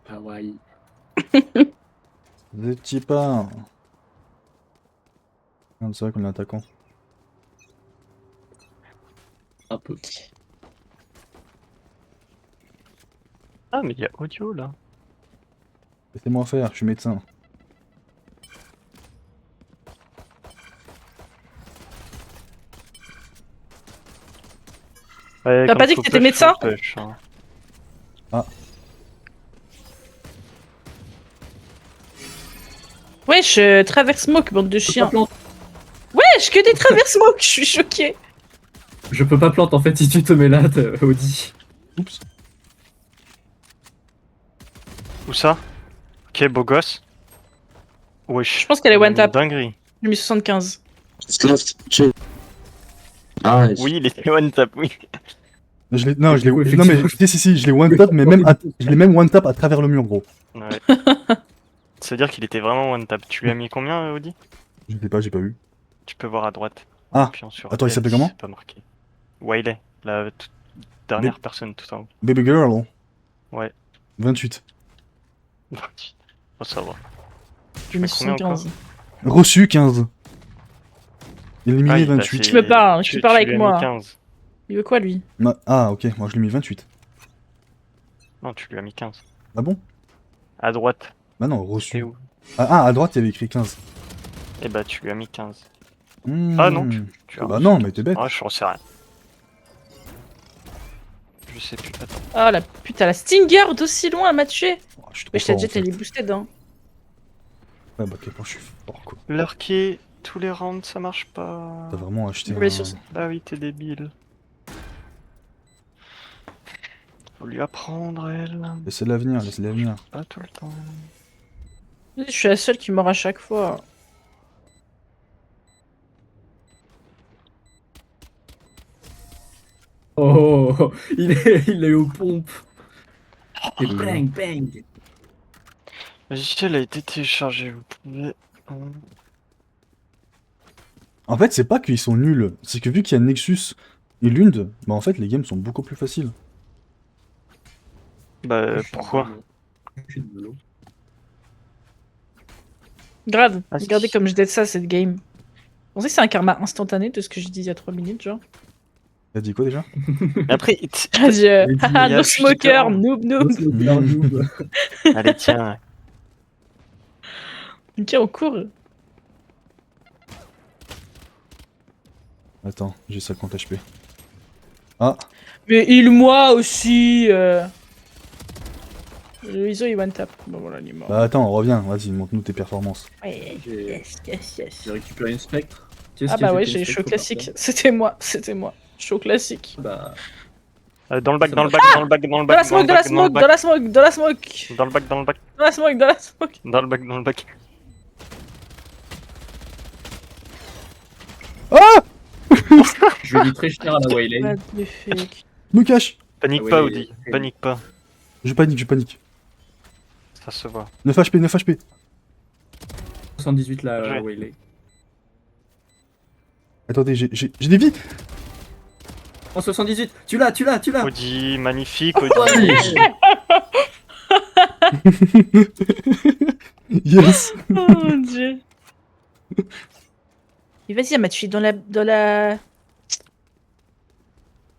Hawaii. Des petits pas. C'est vrai qu'on est attaquant. Un peu. Ah, mais il y a audio là. Laissez-moi faire, je suis médecin. Ouais, T'as quand pas dit faut que t'étais push, médecin? faut push, hein. Wesh, travers smoke, bande de Je peux chiens. pas plante. Wesh, que des travers smoke, je suis choquée. Je peux pas plante en fait si tu te mets là, Audi. Oups. Où ça? Ok, beau gosse. Wesh. Je pense qu'elle est one tap. Dinguerie. J'ai mis 75. Left, chill. Ah, Oui, il était one tap, oui. Non, je l'ai. Du coup, Non, mais effectivement, si, je l'ai one tap, mais même je l'ai même one tap à travers le mur, gros. Ouais. Ça veut dire qu'il était vraiment one tap. Tu lui as mis combien, Audi? Je sais pas, j'ai pas vu. Tu peux voir à droite. Ah, Puis sur attends, il L, s'appelle comment? c'est pas marqué. Wiley, la dernière personne tout en haut. Baby girl. Ouais. 28. Faut savoir. J'ai mis fais combien 75. Reçu 15. Éliminé Ah, il a 28. fait- Tu me parles, tu parles avec lui as moi. mis 15. Il veut quoi, lui? Ah, ok, moi je l'ai mis 28. Non, tu lui as mis 15. Ah bon? À droite, Bah non, t'es reçu. où? À droite, il y avait écrit 15. Eh bah, tu lui as mis 15. Hmm. Ah non, tu as Bah reçu non, 15. mais t'es bête. Ah, je sais rien. Je sais plus. Attends. Oh la putain, la Stinger d'aussi loin, elle m'a tué. Oh, je suis trop Wesh, ta fort, en jet, fait. elle est boosted, hein. Ouais, bah quel point je suis fort, quoi. L'arqué, tous les rounds, ça marche pas. T'as vraiment acheté Ouais, un... sur- Bah oui, t'es débile. Faut lui apprendre, elle. Laissez l'avenir, laissez l'avenir. Pas tout le temps. Je suis la seule qui meurt à chaque fois. Oh, il est aux pompes. Et bang, bang. La logiciel a été téléchargé, vous pouvez... En fait, c'est pas qu'ils sont nuls, c'est que vu qu'il y a Nexus et Lund, bah en fait, les games sont beaucoup plus faciles. Bah, pourquoi? Je suis de l'eau. Grave, Ah, regardez si. comme je dead ça, cette game. Vous pensez que c'est un karma instantané de ce que j'ai dit il y a 3 minutes, genre? T'as dit quoi déjà? Après, J'ai dit, Il haha, y a no le smoker, putain. noob, noob. Noob. allez, tiens. Ok, on court. Attends, j'ai 50 HP. Ah, Mais il, moi aussi. Le ISO, il one tap. Bon, voilà, il est mort. bah attends, reviens, vas-y, montre-nous tes performances. Ouais, J'ai yes, yes, yes. j'ai récupéré une spectre. Tu sais Ah ce qui a bah ouais, fait une j'ai spectre show au classique. parterre C'était moi, c'était moi. Show classique. Bah, Dans le bac, Ça dans le marche. bac, dans le bac, dans le Dans la bac, smoke, dans la smoke, dans la smoke, dans la smoke. dans le bac, dans le bac, Dans la smoke, dans la smoke. dans le bac, dans le bac. Ah! je vais lui très cher à la Waylay. What the fuck. Me cache! Panique Ah pas, oui, Audi. oui. Panique pas. Je panique, je panique. Ça se voit. 9 HP, 9 HP. 78 la Ouais. Waylay. Attendez, j'ai des vies! Oh, 78. Tu l'as. Audi, magnifique, Ouais. Audi. Yes! Oh mon dieu. Et vas-y, elle m'a tué dans la...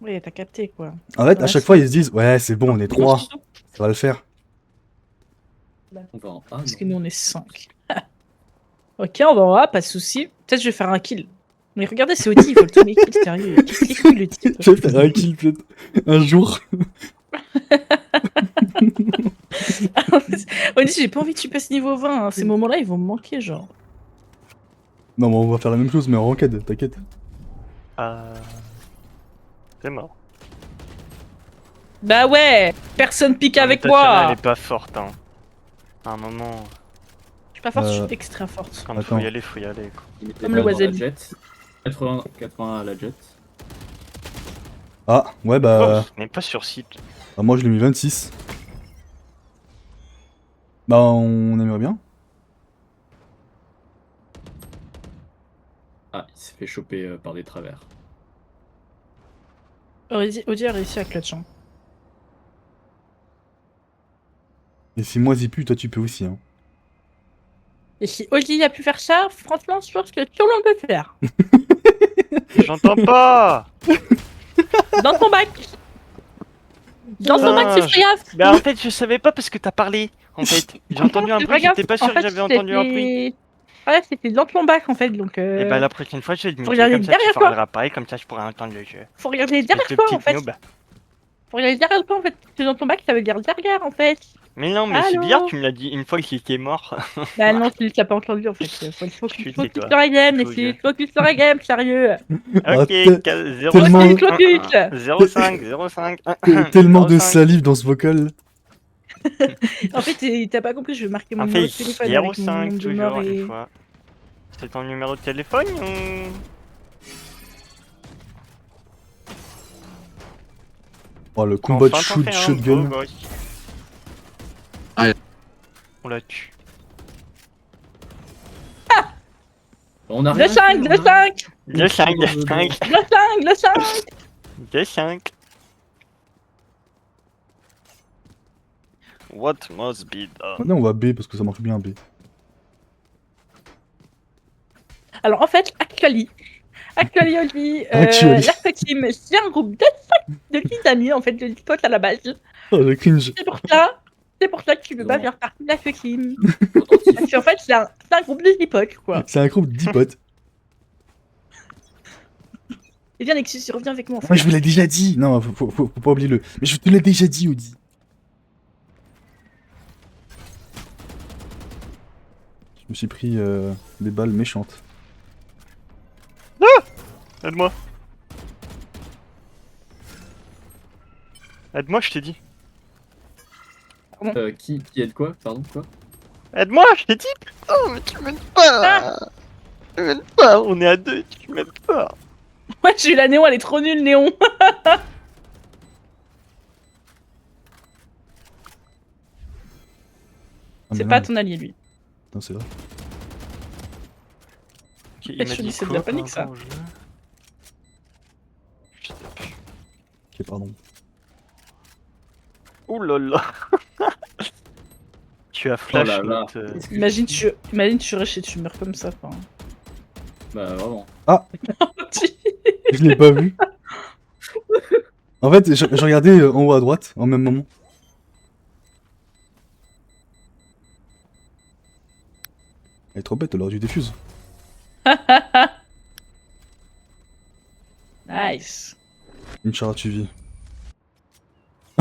Ouais, t'as capté, quoi. En fait, Dans à la chaque fois, ils se disent, ouais, c'est bon, on est 3, ça va le faire. On va en A. Parce non. que nous, on est 5. Ok, on va en A, pas de soucis. Peut-être je vais faire un kill. Mais regardez, c'est Audi, il vole tous mes kills, sérieux. Qu'est-ce qu'il fout, le type? Je vais faire un kill peut-être un jour. Audi, j'ai pas envie que tu passes niveau 20. Hein. Ces moments-là, ils vont me manquer, genre. Non, mais on va faire la même chose, mais en ranked, t'inquiète. C'est mort. Bah ouais, personne pique avec Tatiana, moi. elle est pas forte, hein. À un moment, Je suis pas forte, je Euh, suis extra forte. quand Attends. faut y aller, quoi. Il était Comme pas le dans la Wasabi. jet. 80 à la jet. Ah, ouais, Oh, bah, mais pas sur site. moi je l'ai mis 26. Bah, on aimerait bien. Ah, il s'est fait choper par des travers. Audi a réussi à clutch. Hein. Et si moi j'y pu, toi tu peux aussi. Hein. Et si Oli a pu faire ça, franchement, je pense que tout le monde peut le faire. J'entends pas. Dans ton bac. Dans ton bac, c'est Ah, très grave. Bah en fait, je savais pas parce que t'as parlé. En fait, j'ai entendu un C'est bruit, pas grave, j'étais pas sûr en fait, que j'avais entendu un bruit. c'était- Ouais, c'était dans ton bac en fait, donc Et bah la prochaine fois, je vais te faut muter, regarder comme ça tu derrière toi. parleras pareil, comme ça je pourrai entendre le jeu. faut regarder derrière Espèce de toi en petite fait. noob. Faut regarder derrière toi en fait. C'est dans ton bac, ça veut dire derrière en fait. Mais non, mais c'est Allô bizarre, tu me l'as dit une fois qu'il était mort. Bah non, tu l'as pas entendu en fait. Faut Je suis focus tais-toi. sur la game, Faux Nessie. jeu. Focus sur la game, sérieux. Ah, Ok, tellement- 05, Focus. 05, 05. Tellement de 05. salive dans ce vocal. En fait, t'as pas compris, je vais marquer mon En numéro fait, de téléphone avec mon 05 nombre de toujours morts et... une fois. C'est ton numéro de téléphone ou... Oh, le combat de Enfin, t'en shoot fais un, shotgun. beau gosse. Ah. On l'a tué. On a Le rien 5, fait, le on a- 5, Le 5, le 5, le 5, le 5. le 5. What must be done? Maintenant on va B parce que ça marche bien B. Alors en fait, Actually Oli, Actually. l'Arc Team, c'est un groupe de 10 amis en fait, de 10 potes à la base. Oh le cringe. C'est pour ça que tu peux pas Non. faire partie de l'Arc Team. Attentif. Parce qu'en fait, c'est un groupe de 10 potes quoi. C'est un groupe de 10 potes. Et viens Nexus, reviens avec moi. Moi je vous l'ai déjà dit. Non, faut pas oublier le. Mais je te l'ai déjà dit, Audi. Je me suis pris des balles méchantes. Aide-moi. Aide-moi, je t'ai dit. Qui aide quoi? Pardon, quoi? Aide-moi, je t'ai dit. Oh, mais tu m'aides pas. Tu m'aides pas, on est à deux, tu m'aides pas. Ouais, j'ai eu la Néon, elle est trop nulle, Néon. Ah, C'est mais pas non, ton allié lui. non, c'est vrai. Ok, il Je m'a te dit dis, c'est de quoi la panique, par ça. rapport au jeu Je sais plus. Ok, pardon. Ouh là là. Tu as flash là là. notre, Imagine tu rushes et tu meurs comme ça. Enfin... Bah vraiment. Je l'ai pas vu. En fait, je regardais en haut à droite, en même moment. Elle est trop bête, elle aurait dû défuse. Nice. Une chara, tu vis.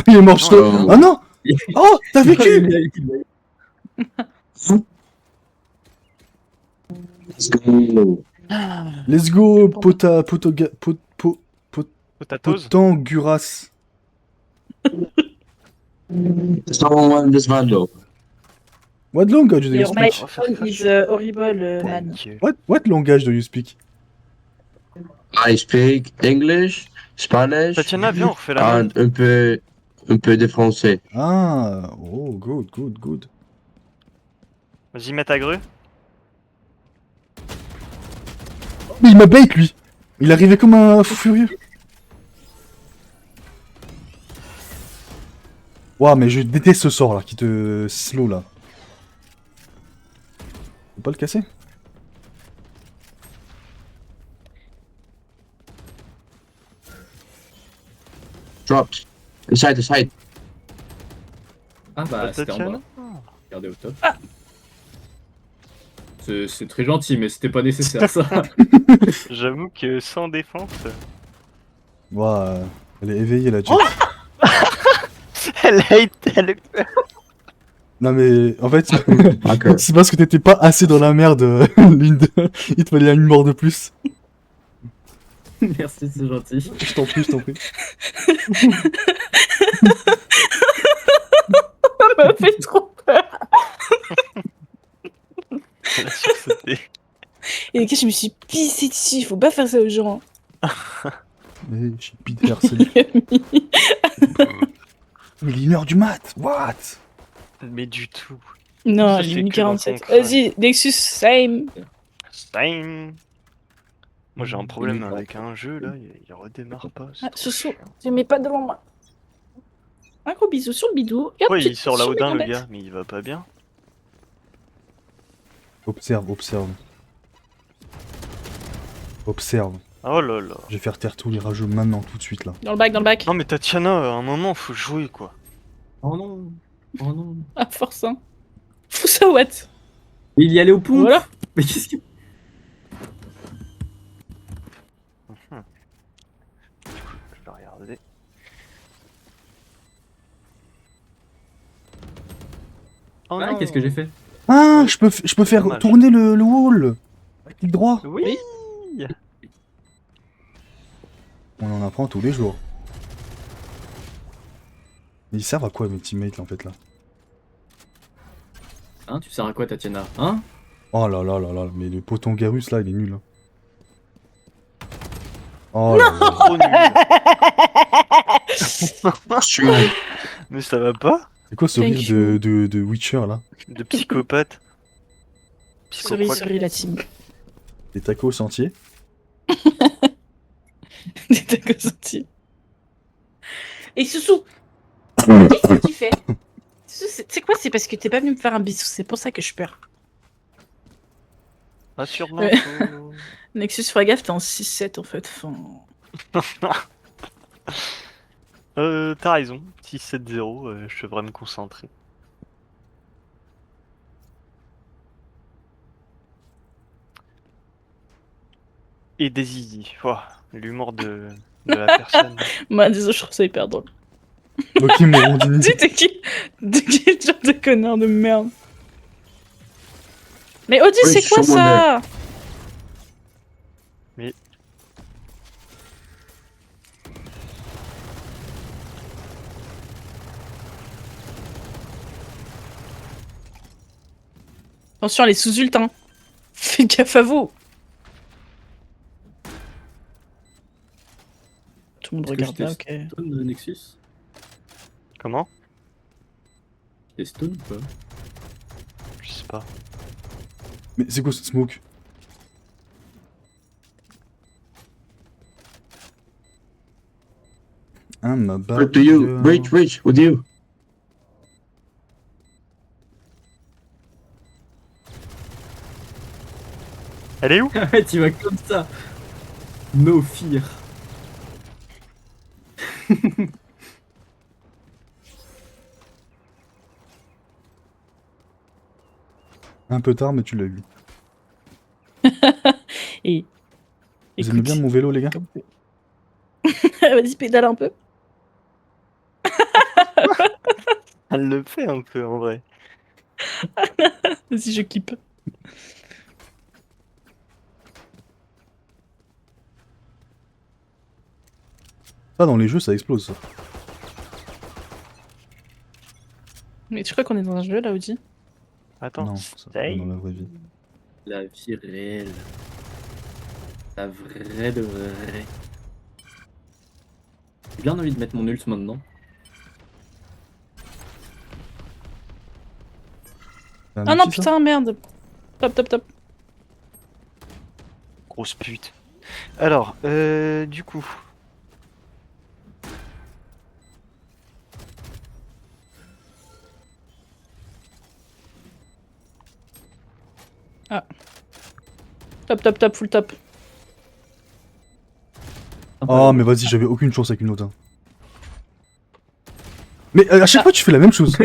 Il est mort, je Non, Ah non. Oh, t'as vécu. Let's go. Let's go, Potatoes. Potanguras. Someone this Vando. What language do you Your speak? phone is horrible, man. Dieu. What language do you speak? I speak English, Spanish, Tatiana, viens, on refait la and même. un peu de français. Ah, oh, good. Vas-y, mets ta grue. Mais il m'a bait, lui. Il arrivait comme un fou furieux. Ouah, mais je déteste ce sort là, qui te slow là. Faut pas le casser? Dropped. Inside the side. Ah bah c'était en Tatiana. bas. Regardez au top. C'est très gentil, mais c'était pas nécessaire ça. J'avoue que sans défense. Ouah, elle est éveillée la Jet. Elle a été. Non mais, en fait, Hacker. c'est parce que t'étais pas assez dans la merde, Linde. Il te fallait une mort de plus. Merci, c'est gentil. Je t'en prie. Ça m'a fait trop peur. Elle a sursauté. Et qu'est-ce que je me suis pissé dessus, faut pas faire ça aux gens. Mais j'ai Peter, c'est Mais il est 1h du mat, what? Mais du tout. Non, Ça, il c'est est que dans 47. ton crâne. Vas-y, Nexus, same. Stein. Moi j'ai un problème avec un jeu là, il redémarre pas. c'est Ah, trop Soussou, chiant. tu mets pas devant moi. Un gros bisou sur le bidou. Et hop, Ouais, il petite sort sur là-haut mes d'un, le gambettes. gars, mais il va pas bien. Observe, observe. Observe. Oh là là. Je vais faire taire tous les rageux maintenant, tout de suite là. Dans le bac, dans le bac. Non mais Tatiana, à un moment, faut jouer quoi. Oh non. Oh non. À force, hein. Fous ça, what? Mais il y allait au pont. Voilà. Mais qu'est-ce que. Je vais regarder. Oh Ah, non. qu'est-ce que j'ai fait? Ah, je peux faire Dommage. tourner le wall. Avec clic droit. Oui. On en apprend tous les jours. Mais ils servent à quoi mes teammates là, en fait là? Hein, tu sers à quoi, Tatiana? Hein? Oh là là là là, mais le poton Garus là, il est nul. Hein. Oh là là. Trop nul. Strong. Mais ça va pas? C'est quoi ce Thank rire de Witcher là? De psychopathe. Sorry, sorry, la team. Des tacos au sentier? Des tacos entiers. Et Soussou, qu'est-ce que tu fais? Soussou, c'est quoi? C'est parce que t'es pas venu me faire un bisou, c'est pour ça que je perds. Rassure-moi. Ouais. Nexus, fais gaffe, t'es en 6-7 en fait. Enfin... T'as raison. 6-7-0, je devrais me concentrer. Et des zizi. Ouah, l'humour de la personne. Moi, désolé, je trouve ça hyper drôle. Ok, Morondini. Tu t'es qui? De quel genre de connard de merde? Mais Audi, Oui, c'est quoi chaud, mon ça? Mais- Attention, elle est sous ult, hein. Fais gaffe à vous. Tout le monde Est-ce que regarde là, je ok. Stone Nexus? Comment? T'es stone ou pas? Je sais pas. Mais c'est quoi cette smoke? Ah, ma barre. Up to you. Reach, with you. Elle est où? Ouais, tu vas comme ça. No fear. Un peu tard, mais tu l'as eu. Et. Vous aimez bien mon vélo, les gars? Vas-y, pédale un peu. Elle le fait un peu en vrai. Vas-y, je clip. Ça, dans les jeux, ça explose. Ça. Mais tu crois qu'on est dans un jeu là, Audi? Attends. Non, ça Hey. dans la vraie vie. La vie réelle. La vraie de vraie. J'ai bien envie de mettre mon ult maintenant. C'est un Ah non, outil, ça putain, merde. Top, top, top. Grosse pute. Alors, du coup. Top, top, top, full top. Oh, mais vas-y, j'avais aucune chance avec une autre. Hein. Mais à chaque fois, tu fais la même chose.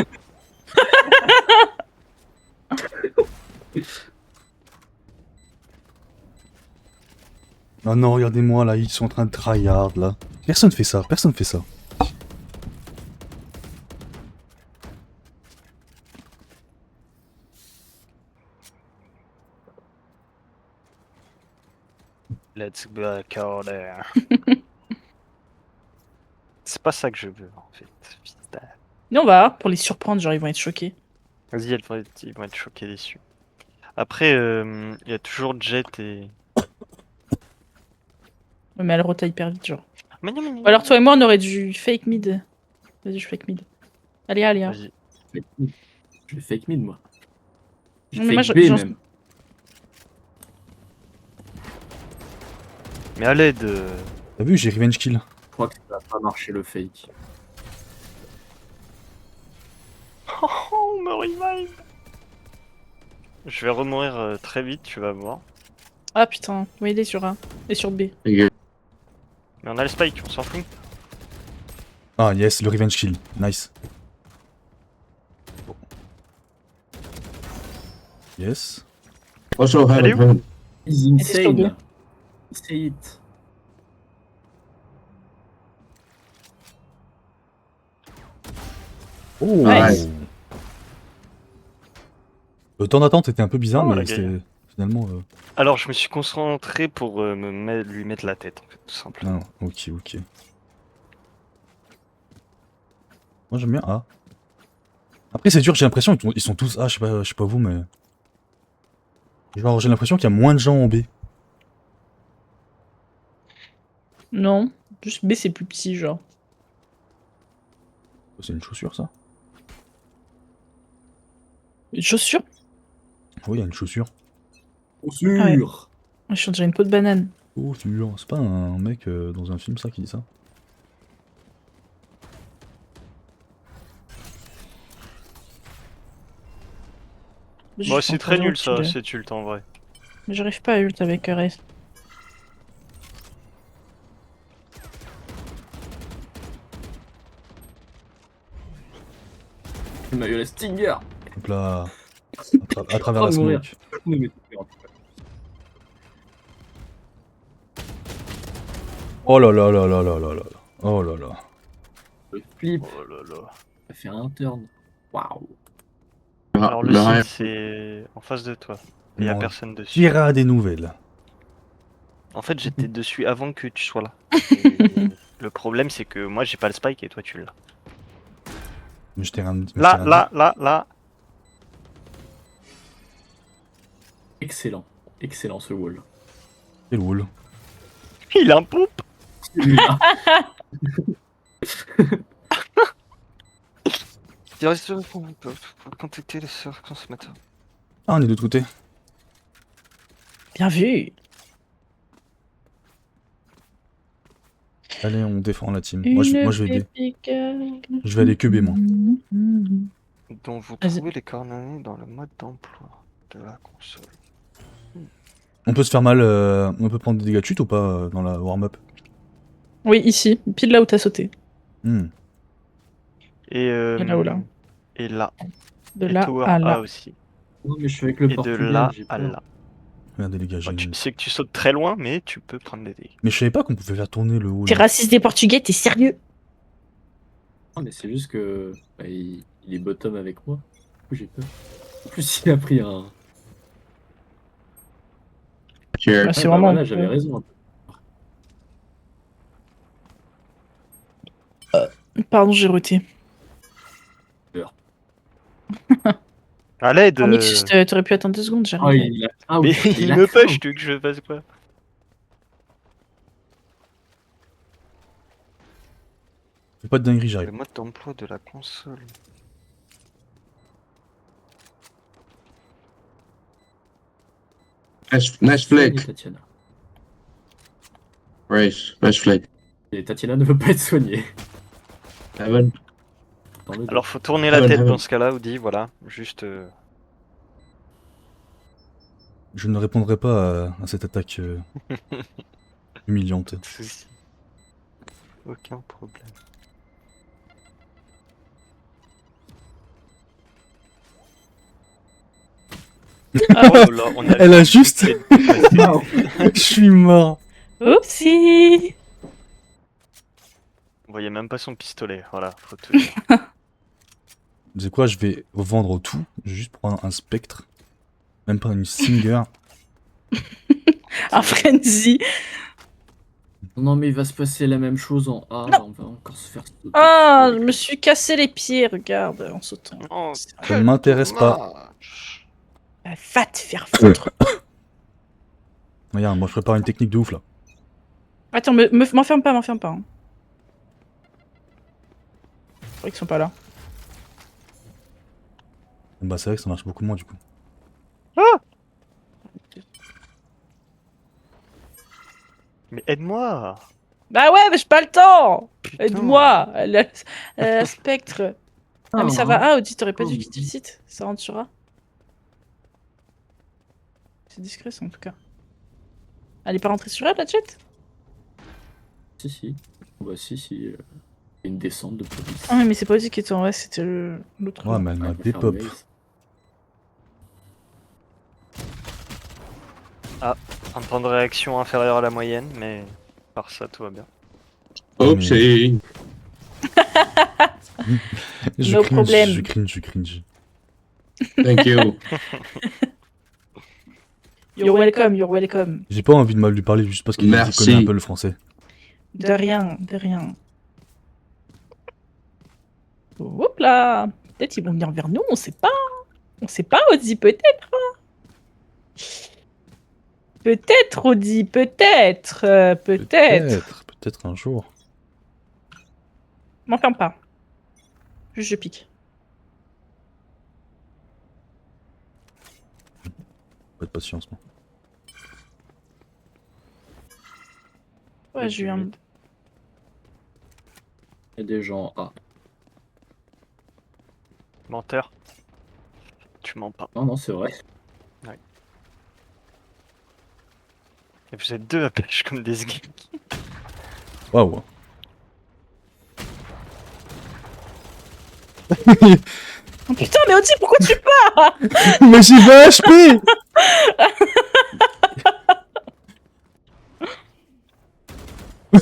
Oh non, regardez-moi là, ils sont en train de tryhard là. Personne fait ça, personne fait ça. Let's back order. C'est pas ça que je veux en fait. Putain. Et on va pour les surprendre, genre ils vont être choqués. Vas-y, ils vont être choqués déçus. Après, il y a toujours Jet et. Ouais, mais elle rota hyper vite, genre. Mais non, mais non. Ou alors toi et moi, on aurait du fake mid. Vas-y, je fake mid. Allez, allez. Hein. Vas-y. Je vais fake mid, moi. Je Non, mais moi, fake B j'en- même. Mais à l'aide. T'as vu, j'ai revenge kill. Je crois que ça va pas marcher le fake. me revive. Je vais remourir très vite, tu vas voir. Ah putain, oui, il est sur A. Et sur B. Mais on a le spike, on s'en fout. Ah yes, le revenge kill. Nice. Yes. Also Allez, heaven, heaven. He's Elle est sur B. insane. Say it. Oh Nice. Le temps d'attente était un peu bizarre, Oh, mais la c'était gueule. finalement... Alors je me suis concentré pour lui mettre la tête, en fait, tout simplement. Ah, ok, ok. Moi j'aime bien A. Après c'est dur, j'ai l'impression qu'ils sont tous A, je sais pas vous, mais... Genre j'ai l'impression qu'il y a moins de gens en B. Non, juste B c'est plus petit, genre. C'est une chaussure ça? Une chaussure? Oui, il y a une chaussure. Bien sûr. Ah ouais. Je suis déjà une peau de banane. Chaussure, c'est pas un mec dans un film ça qui dit ça? Bon, c'est très nul ça, c'est ult en vrai. Mais j'arrive pas à ult avec RS. Il m'a eu la Stinger. Hop là. À travers Oh, la mourir. smoke. Oui, mais c'est peur. Oh là là là là là là là. Oh là là. Le flip, Oh là là. ça fait un turn. Waouh. Alors le Le site hive. c'est en face de toi. Il y a Bon, personne dessus. Tira des nouvelles. En fait j'étais dessus avant que tu sois là. Et le problème c'est que moi j'ai pas le spike et toi tu l'as. Mais je t'ai rien dit. Là. Excellent. Excellent ce wall. Quel wall. Il a un pompe. Celui-là. Contacter les serveurs consommateurs. Ah, on est de l'autre côté. Bien vu. Allez, on défend la team. Moi je vais B. B. Je vais aller que B, moi. Dont vous Vas-y. trouvez les coordonnées dans le mode d'emploi de la console. On peut se faire mal, on peut prendre des dégâts de chute ou pas dans la warm-up? Oui, ici, pile là où t'as sauté. Hmm. Et là ou là. Et là. De Et là Tower à A là. aussi. Non, mais je suis avec le Et de Portugal. là j'ai à peur. là. Regardez les gars, Bah, tu sais que tu sautes très loin, mais tu peux prendre des dégâts. Mais je savais pas qu'on pouvait faire tourner le wall. T'es raciste des Portugais, t'es sérieux? Non, mais c'est juste que bah, il est bottom avec moi. Du coup, j'ai peur. En plus, il a pris un. Here. Ah, c'est Ouais, bah, vraiment. voilà, j'avais raison. Pardon, j'ai roté. À l'aide Nexus, t'aurais pu attendre 2 secondes, Ah, j'arrive. il a. Ah, Mais oui, il a me craint. push, tu veux que je fasse quoi? Fais pas de dinguerie, Le j'arrive. mode d'emploi de la console. Nice Soignez flick. Tatiana. Race. Nice flick. Et Tatiana ne veut pas être soignée. Heaven. Dans le dos. Alors faut tourner la Heaven, tête heaven. dans ce cas-là, Audi, voilà. Juste. Je ne répondrai pas à cette attaque humiliante. Souci. Aucun problème. Ah. Oh là, on a Elle a juste... Waouh. Je suis mort. Oupsie! On voyait même pas son pistolet, voilà, faut te dire. Tu sais quoi, je vais vendre tout, je vais juste prendre un spectre. Même pas une Singer. Un frenzy! Non, mais il va se passer la même chose en A. On va encore se faire. sauter Ah, dessus. je me suis cassé les pieds, regarde, en sautant. Oh, Ça ne m'intéresse pas. Bah, va te faire foutre. Regarde, moi je prépare une technique de ouf là. Attends, m'enferme pas, m'enferme pas. Hein. Je crois qu'ils sont pas là. Bah c'est vrai que ça marche beaucoup moins du coup. Mais aide-moi! Bah ouais, mais j'ai pas le temps! Putain. Aide-moi! Elle a Spectre. Ah, mais ça Ah, va. Ah, Audi, t'aurais pas dû Oh, quitter le site. Ça rentre sur A. C'est discret, ça, en tout cas. Elle est pas rentrée sur A, la chat? si. Bah si. Une descente de police. Ah, mais c'est pas Audi qui était en vrai, c'était l'autre. Ouais, mais elle Ouais, m'a pour faire dépop. le base. Un temps de réaction inférieur à la moyenne, mais par ça tout va bien. Oopsie. Je No cringe, problem. je cringe. Thank you. You're welcome, you're welcome. J'ai pas envie de mal lui parler juste parce qu'il Merci. connaît un peu le français. De rien, de rien. Hop là. Peut-être ils vont venir vers nous, on sait pas. On sait pas, Audi, peut-être. Peut-être, Audi, peut-être. Peut-être. Peut-être un jour. M'enferme pas. Juste je pique. Pas de patience, moi. Ouais, j'ai eu un... Il y a des gens. Ah, Menteur. Tu mens pas. non, c'est vrai. Et vous êtes deux à pêche comme des geeks. Waouh. Oh putain, mais Audi, pourquoi tu pars? Mais j'ai 20 HP.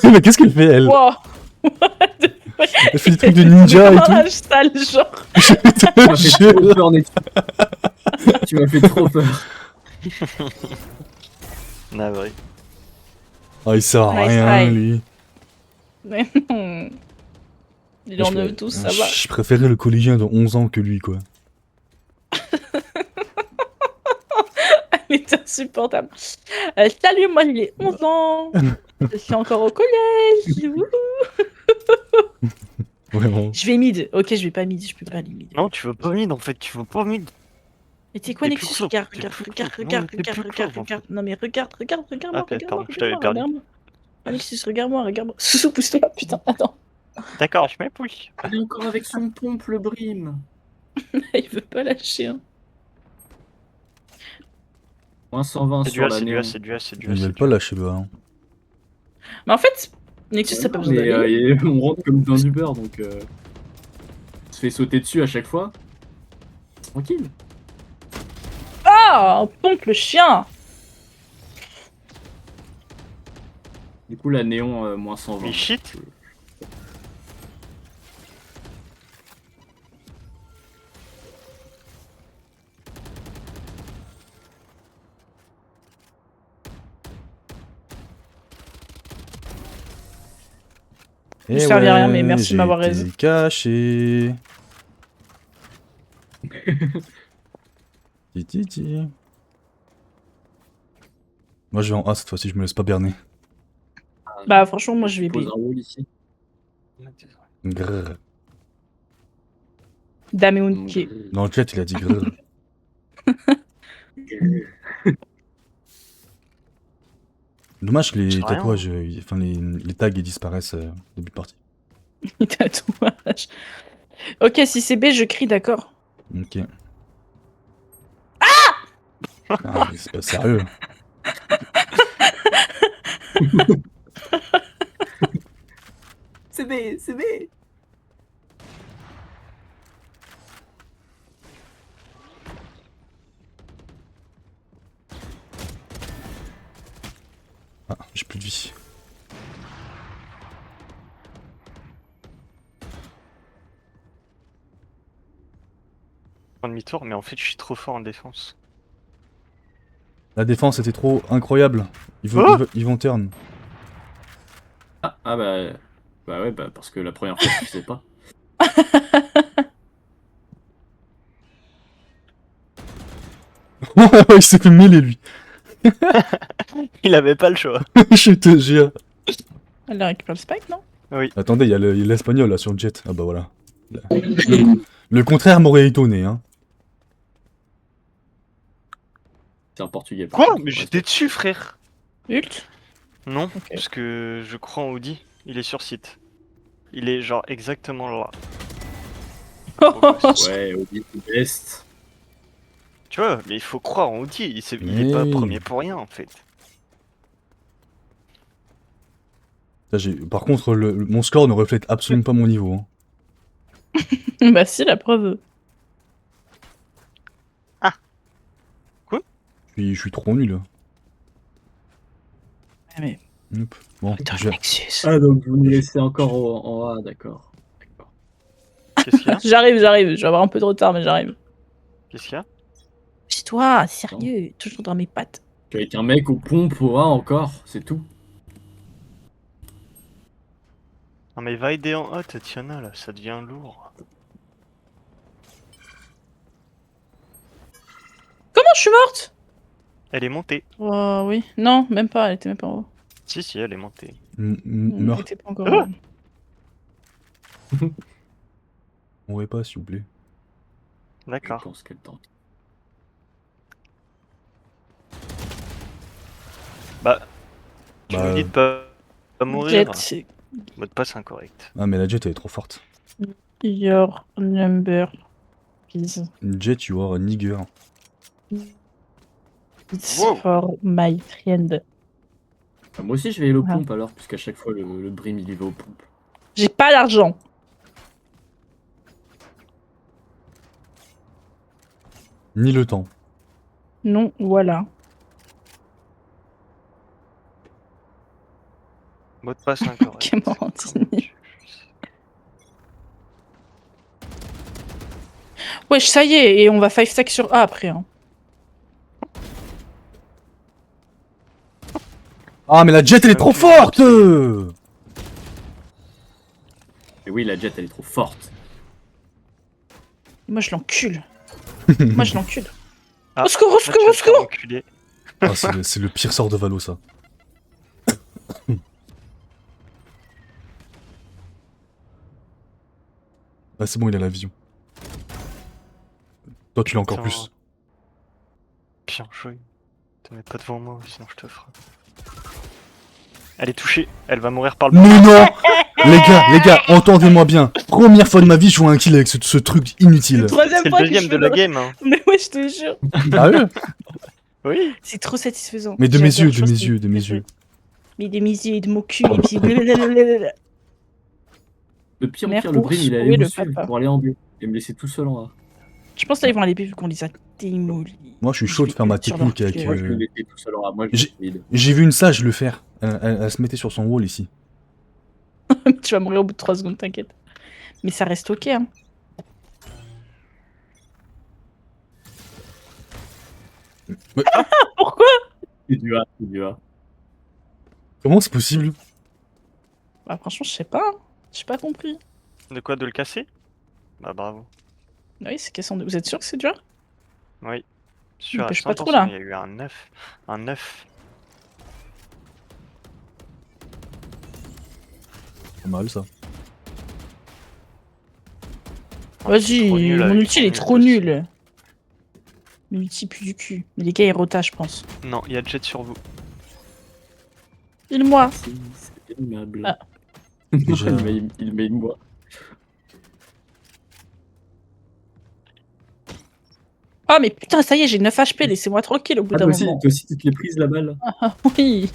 Mais qu'est-ce qu'elle fait, elle? Wow. Elle fait des trucs de ninja et tout. Un sale, genre. Je te Tu m'as fait jure. trop peur, Netflix. Tu m'as fait trop peur. Navré. Ah, il sert à Nice rien, try. lui. Mais non. Il en a tous, ça va. Je préférais le collégien de 11 ans que lui, quoi. Elle est insupportable. Salut, moi j'ai 11 ans. Je suis encore au collège. Wouhou. Vraiment. Je vais mid. Ok, je vais pas mid, je peux pas aller mid. Non, tu veux pas mid en fait, tu veux pas mid. Mais t'es quoi, T'es Nexus? plus clou, Regarde, t'es regarde, plus regarde, clou. regarde, Non, t'es regarde, plus regarde, clou, en regarde. Non, mais regarde-moi, Ah, pardon, je t'avais regarde-moi, perdu. regarde-moi. Ah, Nexus, regarde-moi, regarde-moi. Sous, pousse-toi, putain, attends. D'accord, je m'épouille. Il est encore avec son pompe, le Brim. Il veut pas lâcher, hein. Moins 120 C'est du sur A, la c'est du néon. A, c'est du A, c'est du A. Ils c'est veulent du pas A. lâcher le 1. Mais en fait, Nexus, t'as pas besoin Mais d'aller. on rentre comme dans du beurre, donc on se fait sauter dessus à chaque fois. Tranquille. Ah, pompe le chien. Du coup, la néon, moins 120. Mais shit. Eh servait à rien, mais merci de j'ai m'avoir été raison. caché. Titi. Moi je vais en A cette fois-ci, je me laisse pas berner. Bah, franchement, moi je vais Pose B. un roule ici. Grrr. Dameunke. Dans le chat il a dit grrr. Dommage que les C'est rien. tatouages, enfin les tags ils disparaissent au début de partie. Tatouage. Ok, si c'est B, je crie, d'accord. Ok. Ah, mais c'est pas sérieux. C'est B, c'est B. Ah, j'ai plus de vie. En demi-tour, mais en fait, je suis trop fort en défense. La défense était trop incroyable. Ils vont, Oh ils vont turn. Ah bah. Bah ouais, bah parce que la première fois, tu sais pas. Il s'est fait mêler lui. Il avait pas le choix. Je te jure. Elle a récupéré le spike, non? Attendez, il y a l'espagnol là sur le jet. Ah bah voilà. Le contraire m'aurait étonné, hein. C'est un portugais. par Quoi? contre, Mais ouais. j'étais dessus, frère. Ult? Non, Ok. parce que je crois en Audi. Il est sur site. Il est genre exactement là. Ouais, Audi est best. Tu vois, mais il faut croire en Audi, il est Mais pas oui. premier pour rien en fait. Là, par contre, mon score ne reflète absolument pas mon niveau. Hein. Bah si, la preuve. Je suis trop nul. Ah, mais... Hop. Bon, Putain, je- Nexus. Ah, donc vous me laissez encore en A, d'accord. D'accord. Qu'est-ce qu'il y a? J'arrive. Je vais avoir un peu de retard, mais j'arrive. Qu'est-ce qu'il y a? C'est toi, sérieux, toujours dans mes pattes. Je suis avec un mec au pompe au A encore, c'est tout. Non mais va aider en haut, Tatiana, là, ça devient lourd. Comment je suis morte? Elle est montée. Oh oui. Non, même pas, elle était même pas en haut. Si, elle est montée. Elle Meurs. était pas encore en haut. Mourrez pas, s'il vous plaît. Je D'accord. pense qu'elle tente. Bah, tu Bah, nous dis de pas mourir. Jet, Mot de passe incorrect. Ah, mais la Jet, elle est trop forte. your number is Jet, you are a nigger. it's Wow. for my friend. Ah, moi aussi je vais aller au Ah. pompe alors, puisqu'à chaque fois le Brim il y va au pompe. J'ai pas l'argent. Ni le temps. Non, voilà. Mot de passe incorrect. Clémentine. Wesh, ça y est, et on va 5 stack sur A après. Hein. Ah, mais la Jet, elle est trop forte! Et oui, la Jet elle est trop forte. Moi, je l'encule. Moi, je l'encule. Ah, Au secours, au là, tu secours, vas au te faire secours! enculer. Ah, c'est le pire sort de Valo, ça. Ah, c'est bon, il a la vision. Toi, tu l'as encore Putain. plus. Bien joué. Te mets pas devant moi, sinon je te frappe. Elle est touchée, elle va mourir par le Mais non! Les gars, entendez-moi bien. Première fois de ma vie, je joue un kill avec ce truc inutile. Troisième C'est fois le que deuxième je de fais la game, hein. Mais ouais, je te jure. Sérieux? Oui. C'est trop satisfaisant. Mais de mes J'adore, yeux, je de pense mes que- yeux, de mes yeux. Mais de mes yeux et de mon cul, et puis blablabla. De pire en Mère pire, le Brim ours, il est où allé est me le suivre papa pour aller en B. Et me laisser tout seul en A. Je pense qu'ils vont aller B vu qu'on les a démolis. Moi, je suis chaud de faire ma technique avec... Moi je me laissais tout seul en A, moi je J'ai- vide. J'ai vu une sage le faire. Elle se mettait sur son wall ici. Tu vas mourir au bout de 3 secondes, t'inquiète. Mais ça reste ok, hein. Mais- Pourquoi? C'est du A, c'est du A. Comment c'est possible? Bah franchement, je sais pas. Hein. J'ai pas compris. De quoi, de le casser? Bah bravo. Oui, c'est question de... Vous êtes sûr que c'est dur? Oui. Sûr à pêche pas 100%, trop, là. il y a eu un 9. Un 9. Pas mal, ça. Vas-y, trop nul mon avec ulti il est son trop ulti. nul. Mon ulti pue du cul. Mais les gars, ils rota, je pense. Non, il y a jet sur vous. Il moi. C'est aimable. Ah. Déjà. il met une moi. Oh mais putain, ça y est, j'ai 9 HP, laissez-moi tranquille au bout Ah, d'un toi aussi, moment. toi aussi tu te l'es prise la balle. Ah oui.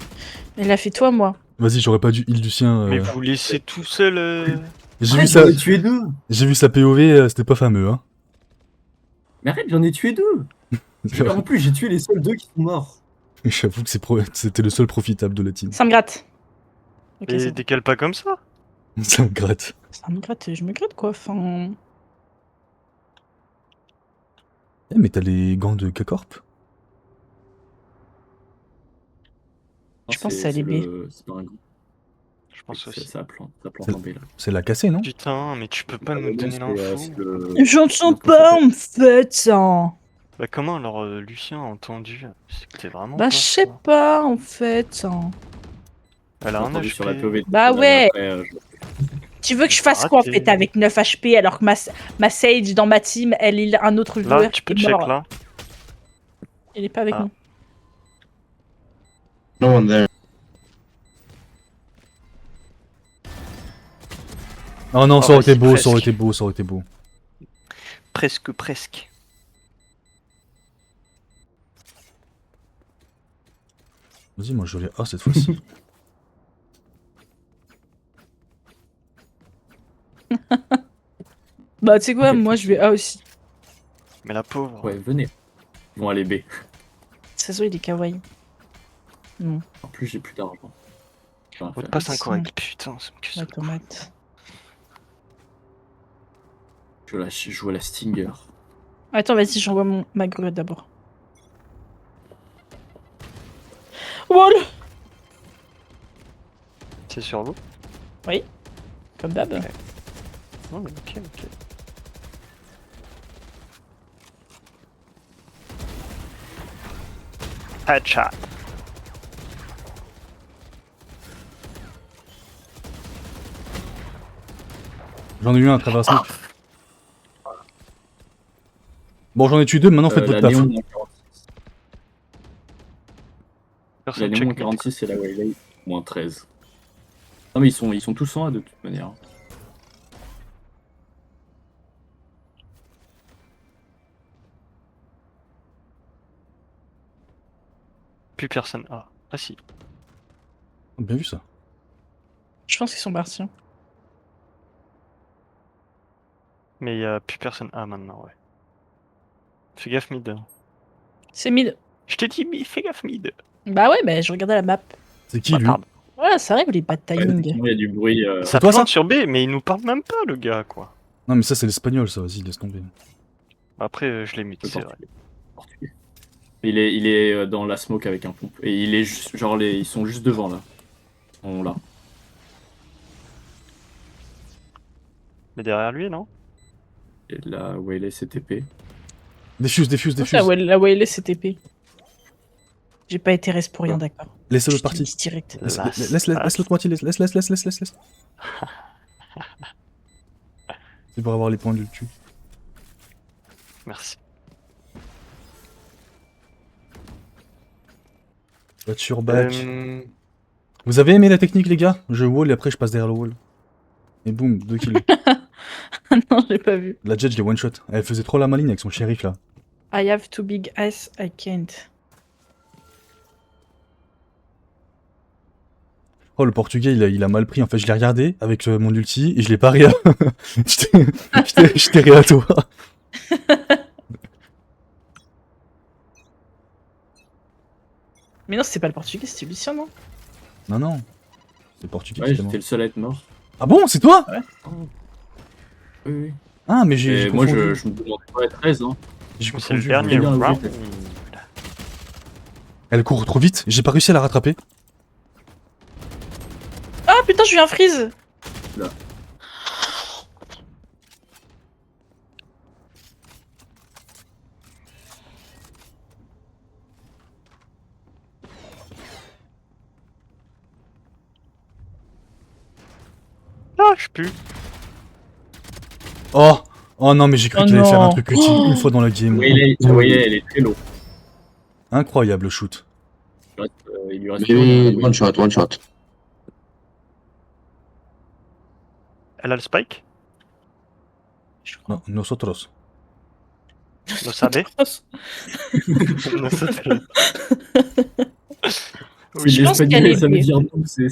Mais l'a fait toi, moi. Vas-y, j'aurais pas dû heal du sien. Mais vous laissez tout seul. J'ai Arrête, vu ça. j'en ai tué deux. J'ai vu sa POV, c'était pas fameux, hein. Mais arrête, j'en ai tué deux. En plus, j'ai tué les seuls deux qui sont morts. J'avoue que c'était le seul profitable de la team. Ça me gratte. Ok, Et c'est bon. décale pas comme ça. Ça me gratte. Ça me gratte, je me gratte quoi. Enfin... Eh, mais t'as les gants de K-Corp? Je pense que c'est c'est allé B. C'est pas un groupe. Je pense aussi. Ça plante en B là. C'est la cassée, non? Putain, mais tu peux pas Ah, nous non, donner c'est, l'info. c'est le- J'entends le pas concept. en fait. Hein. Bah comment alors Lucien a entendu? C'est que t'es vraiment Bah pas je sais fort. pas en fait. Hein. Elle J'ai a un entendu HP. sur la POV. Bah ouais. Après, Tu veux que je Bah, fasse quoi en raté. fait avec 9 HP alors que ma Sage dans ma team, elle est un autre Là, joueur tu qui peux est check mort. là. Il est pas avec Ah. nous. No one there. Oh non, ça Oh, aurait été vas-y, beau, ça aurait presque. été beau, ça aurait été beau. Presque. Vas-y, moi je vais A cette fois-ci. Bah, tu sais quoi, Ok. moi je vais A aussi. Mais la pauvre. Ouais, venez. Ils vont aller B. Ça se voit, il est kawaii. Non, En plus, j'ai plus d'argent. Enfin, Mot de faire- passe Ils incorrect. Putain, ça me casse la le cou. tomate. je joue à la Stinger. Attends, vas-y, j'envoie ma grue d'abord. Wall. C'est sur vous? Comme d'hab. Non, mais ok. Headshot. J'en ai eu un à travers la smoke. Bon, j'en ai tué deux, maintenant faites votre La taf. Néon moins 46. La Personne Néon check moins mid. 46 c'est la Waylay moins 13. Non mais ils sont tous en A de toute manière. Plus personne. Ah si. Bien vu ça. Je pense qu'ils sont partis. Hein. Mais il y a plus personne A maintenant, ouais. Fais gaffe mid. C'est mid. Je t'ai dit, fais gaffe mid. Bah ouais, bah je regardais la map. C'est qui lui? Bâtard. Ouais, ça arrive les bad timing. Effectivement, il y a du bruit. Ça toi, plante ça sur B, mais il nous parle même pas, le gars, quoi. Non, mais ça c'est l'espagnol, ça, vas-y, laisse tomber. Après, je l'ai mute, Le c'est vrai. portugais. Il est dans la smoke avec un pompe. Et il est juste, genre, ils sont juste devant là. Ils sont là. Mais derrière lui, non? Et là, Waylay CTP. Défuse. La Waylay c'est TP. J'ai pas été reste pour rien, d'accord. Laisse Je l'autre te partie. dis direct. Laisse l'autre moitié, laisse. C'est pour avoir les points du dessus. Merci. Voiture back. Euh, Vous avez aimé la technique, les gars? Je wall et après je passe derrière le wall. Et boum, 2 kills. Non, j'ai pas vu. La Jet, je l'ai one shot. Elle faisait trop la maline avec son shérif là. I have too big ass, I can't. Oh, le portugais, il a mal pris. En fait, je l'ai regardé avec mon ulti et je l'ai pas réa. J'étais réa toi. Mais non, c'était pas le portugais, c'était Lucien, non? Non. C'est le portugais Ouais, qui était mort. j'étais le seul à être mort. Ah bon, c'est toi? Oui. Ah, mais j'ai Et moi, confondu. je me demandais pas être 13. Hein. J'ai c'est le confondu. dernier bien, round. oui. Elle court trop vite. J'ai pas réussi à la rattraper. Ah putain, j'ai eu un freeze! Là. Ah, je pue. Oh non, mais j'ai cru Oh qu'il allait faire un non. truc utile une fois dans la game. Waylay, elle est très low. Incroyable shoot. Il lui reste Mais one shot. Elle a le spike? Non, nosotros. Lo savez? Nosotros. Oui, Je pense l'espagnol, qu'elle est ça veut B. dire non, c'est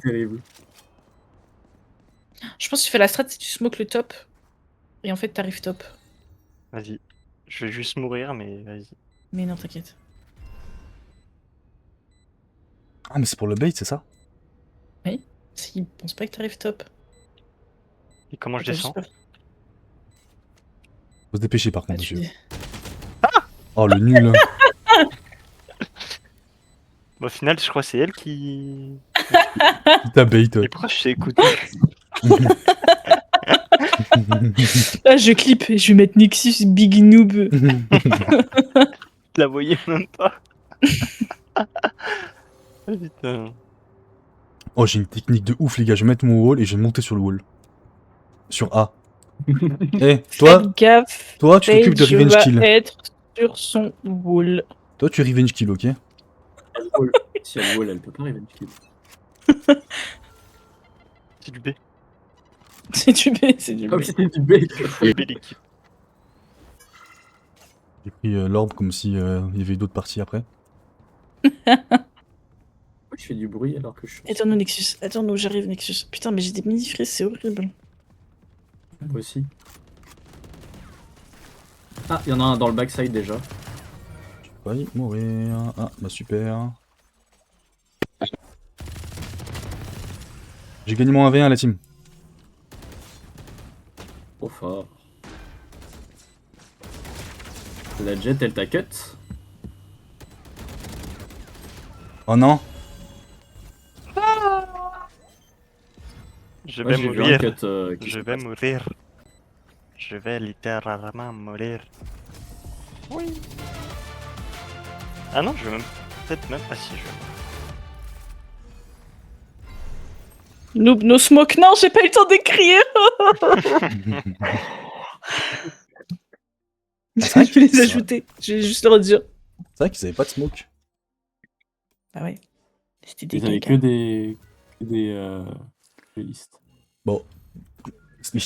terrible. Je pense que tu fais la strat, c'est que tu smokes le top. Et en fait, t'arrives top. Vas-y. Je vais juste mourir, mais vas-y. Mais non, t'inquiète. Ah, mais c'est pour le bait, c'est ça? S'ils pensent pas que t'arrives top. Et comment je T'as descends? juste Faut se dépêcher par pas- contre, tu monsieur. dis- Oh, le nul. Au final, je crois que c'est elle qui... Il t'a bait. Mais pourquoi je sais écouter? Là, je clip et je vais mettre Nexus Big Noob. Je la voyais même pas. Ah, putain. Oh, j'ai une technique de ouf, les gars. Je vais mettre mon wall et je vais monter sur le wall. Sur A. Eh, toi, Faites gaffe. toi, tu t'occupes de Paige revenge va kill. être sur son wall. Toi, tu revenge kill, ok? Si elle wall, elle peut pas arriver à kill. C'est du B. C'est du B, c'est du B. Ah oui, c'était du bait. B l'équipe. J'ai pris l'orbe comme si il y avait eu d'autres parties après. Pourquoi je fais du bruit alors que je suis... Attends-nous, Nexus. Attends-nous, j'arrive, Nexus. Putain, mais j'ai des mini-frises, c'est horrible. Moi aussi. Ah, il y en a un dans le backside déjà. J'ai failli mourir. Ah, bah super. J'ai gagné mon 1v1 la team. Trop fort. La jet, elle t'a cut. Oh non. Je Moi vais j'ai vu un mourir. cut. Qui Je s'est vais passé. mourir. Je vais littéralement mourir. Oui. Ah non, je vais même... Peut-être même pas si je vais mourir. Noob, no smoke. Non, j'ai pas eu le temps d'écrire. c'est vrai Je vais les que- ajouter. Je vais juste leur dire. C'est vrai qu'ils avaient pas de smoke. Ah ouais. C'était des Ils avaient gagas. que des playlists. Bon.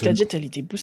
La jet, elle était boostée.